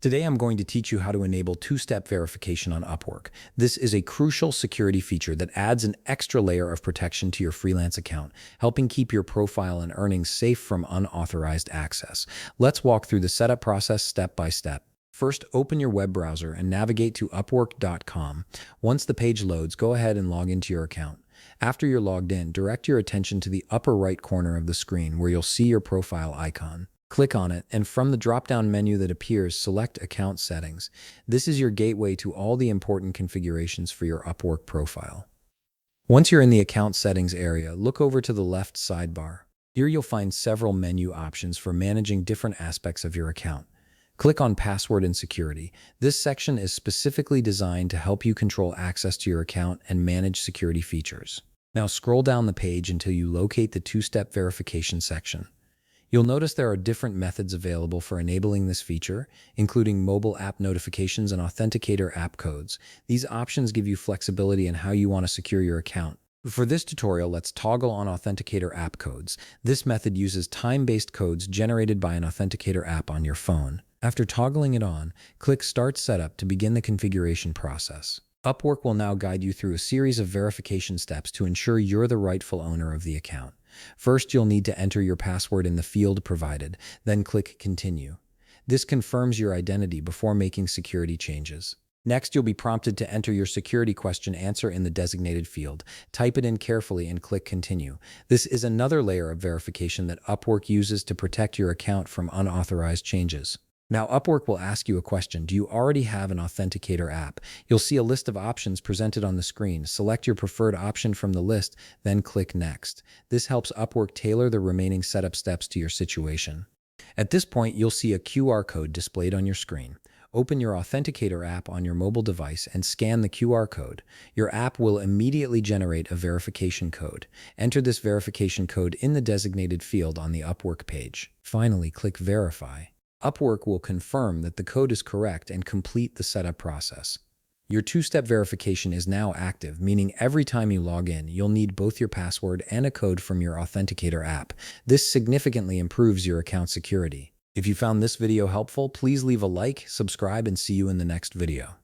Today I'm going to teach you how to enable two-step verification on Upwork. This is a crucial security feature that adds an extra layer of protection to your freelance account, helping keep your profile and earnings safe from unauthorized access. Let's walk through the setup process step by step. First, open your web browser and navigate to upwork.com. Once the page loads, go ahead and log into your account. After you're logged in, direct your attention to the upper right corner of the screen where you'll see your profile icon. Click on it, and from the drop-down menu that appears, select Account Settings. This is your gateway to all the important configurations for your Upwork profile. Once you're in the Account Settings area, look over to the left sidebar. Here you'll find several menu options for managing different aspects of your account. Click on Password and Security. This section is specifically designed to help you control access to your account and manage security features. Now scroll down the page until you locate the two-step verification section. You'll notice there are different methods available for enabling this feature, including mobile app notifications and authenticator app codes. These options give you flexibility in how you want to secure your account. For this tutorial, let's toggle on authenticator app codes. This method uses time-based codes generated by an authenticator app on your phone. After toggling it on, click Start Setup to begin the configuration process. Upwork will now guide you through a series of verification steps to ensure you're the rightful owner of the account. First, you'll need to enter your password in the field provided, then click Continue. This confirms your identity before making security changes. Next, you'll be prompted to enter your security question answer in the designated field. Type it in carefully and click Continue. This is another layer of verification that Upwork uses to protect your account from unauthorized changes. Now, Upwork will ask you a question. Do you already have an authenticator app? You'll see a list of options presented on the screen. Select your preferred option from the list, then click Next. This helps Upwork tailor the remaining setup steps to your situation. At this point, you'll see a QR code displayed on your screen. Open your authenticator app on your mobile device and scan the QR code. Your app will immediately generate a verification code. Enter this verification code in the designated field on the Upwork page. Finally, click Verify. Upwork will confirm that the code is correct and complete the setup process. Your two-step verification is now active, meaning every time you log in, you'll need both your password and a code from your authenticator app. This significantly improves your account security. If you found this video helpful, please leave a like, subscribe, and see you in the next video.